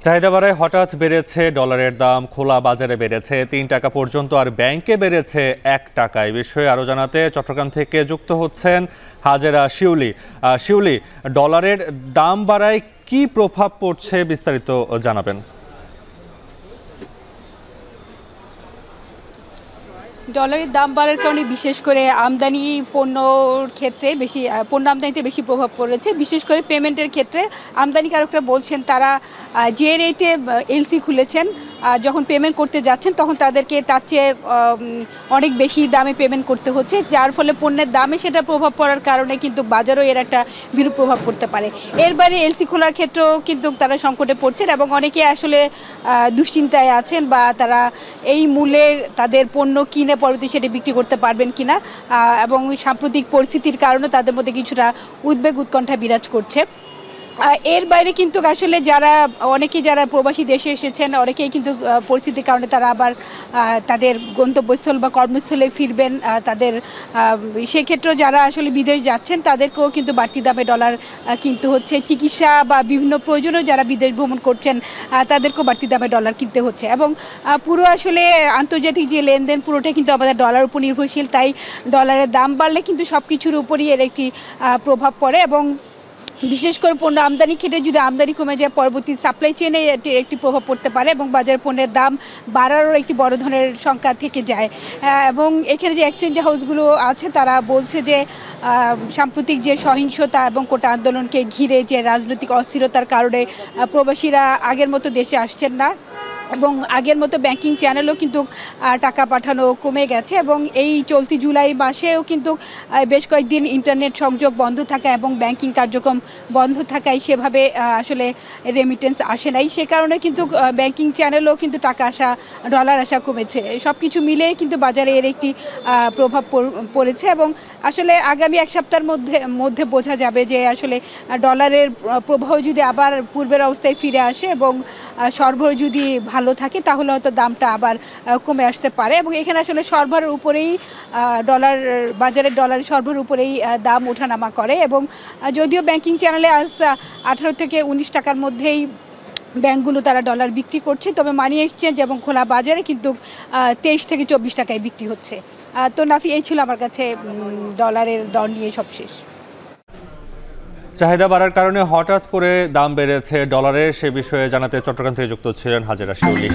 চাহিদা বাড়ায় হঠাৎ বেড়েছে ডলারের দাম, খোলা বাজারে বেড়েছে ৩ টাকা পর্যন্ত আর ব্যাংকে বেড়েছে ১ টাকা। এই বিষয়ে আরও জানাতে চট্টগ্রাম থেকে যুক্ত হচ্ছেন হাজেরা শিউলি। শিউলি, ডলারের দাম বাড়ায় কি প্রভাব পড়ছে বিস্তারিত জানাবেন। ডলারের দাম বাড়ার কারণে বিশেষ করে আমদানি পণ্যর ক্ষেত্রে পণ্য আমদানিতে বেশি প্রভাব পড়েছে। বিশেষ করে পেমেন্টের ক্ষেত্রে আমদানিকারকরা বলছেন তারা যে রেটে এলসি খুলেছেন, যখন পেমেন্ট করতে যাচ্ছেন তখন তাদেরকে তার চেয়ে অনেক বেশি দামে পেমেন্ট করতে হচ্ছে, যার ফলে পণ্যের দামে সেটা প্রভাব পড়ার কারণে কিন্তু বাজারও এর একটা বিরূপ প্রভাব পড়তে পারে। এর বাইরে এলসি খোলার ক্ষেত্রেও কিন্তু তারা সংকটে পড়ছেন এবং অনেকে আসলে দুশ্চিন্তায় আছেন বা তারা এই মূল্যের তাদের পণ্য কিনে পরবর্তী সেটা বিক্রি করতে পারবেন কিনা, এবং সাম্প্রতিক পরিস্থিতির কারণে তাদের মধ্যে কিছুটা উদ্বেগ উৎকণ্ঠা বিরাজ করছে। এর বাইরে কিন্তু আসলে যারা প্রবাসী দেশে এসেছেন অনেকেই কিন্তু পরিস্থিতির কারণে তারা আবার তাদের গন্তব্যস্থল বা কর্মস্থলে ফিরবেন। তাদের সেক্ষেত্রেও যারা আসলে বিদেশ যাচ্ছেন তাদেরকেও কিন্তু বাড়তি দামে ডলার কিনতে হচ্ছে। চিকিৎসা বা বিভিন্ন প্রয়োজনেও যারা বিদেশ ভ্রমণ করছেন তাদেরকেও বাড়তি দামে ডলার কিনতে হচ্ছে এবং পুরো আসলে আন্তর্জাতিক যে লেনদেন পুরোটা কিন্তু আমাদের ডলার উপর নির্ভরশীল। তাই ডলারের দাম বাড়লে কিন্তু সব কিছুর উপরই এর একটি প্রভাব পড়ে এবং বিশেষ করে পণ্য আমদানি ক্ষেত্রে যদি আমদানি কমে যায় পরবর্তী সাপ্লাই চেনে একটি প্রভাব পড়তে পারে এবং বাজার পণ্যের দাম বাড়ারও একটি বড় ধরনের সংখ্যা থেকে যায়। এবং এখানে যে এক্সচেঞ্জ হাউসগুলো আছে তারা বলছে যে সাম্প্রতিক যে সহিংসতা এবং কোটা আন্দোলনকে ঘিরে যে রাজনৈতিক অস্থিরতার কারণে প্রবাসীরা আগের মতো দেশে আসছেন না এবং আগের মতো ব্যাংকিং চ্যানেলও কিন্তু টাকা পাঠানো কমে গেছে এবং এই চলতি জুলাই মাসেও কিন্তু বেশ কয়েকদিন ইন্টারনেট সংযোগ বন্ধ থাকা এবং ব্যাংকিং কার্যক্রম বন্ধ থাকায় সেভাবে আসলে রেমিটেন্স আসে নাই। সে কারণে কিন্তু ব্যাংকিং চ্যানেলও কিন্তু ডলার আসা কমেছে। সব কিছু মিলেই কিন্তু বাজারে এর একটি প্রভাব পড়েছে এবং আসলে আগামী এক সপ্তাহের মধ্যে বোঝা যাবে যে আসলে ডলারের প্রভাব যদি আবার পূর্বের অবস্থায় ফিরে আসে এবং সরবরাহ যদি ভালো থাকে তাহলে হয়তো দামটা আবার কমে আসতে পারে এবং এখানে আসলে সরবরাহের উপরেই বাজারের ডলারের সরবরাহের উপরেই দাম ওঠানামা করে এবং যদিও ব্যাংকিং চ্যানেলে আজ 18 থেকে 19 টাকার মধ্যেই ব্যাংকগুলো তারা ডলার বিক্রি করছে, তবে মানি এক্সচেঞ্জ এবং খোলা বাজারে কিন্তু 23 থেকে 24 টাকায় বিক্রি হচ্ছে। তো নাফি, এই ছিল আমার কাছে ডলারের দর নিয়ে সবশেষ। চাহিদা বাড়ার কারণে হঠাৎ করে দাম বেড়েছে ডলারের, সে বিষয়ে জানাতে চট্টগ্রাম থেকে যুক্ত ছিলেন হাজেরা শিউলি।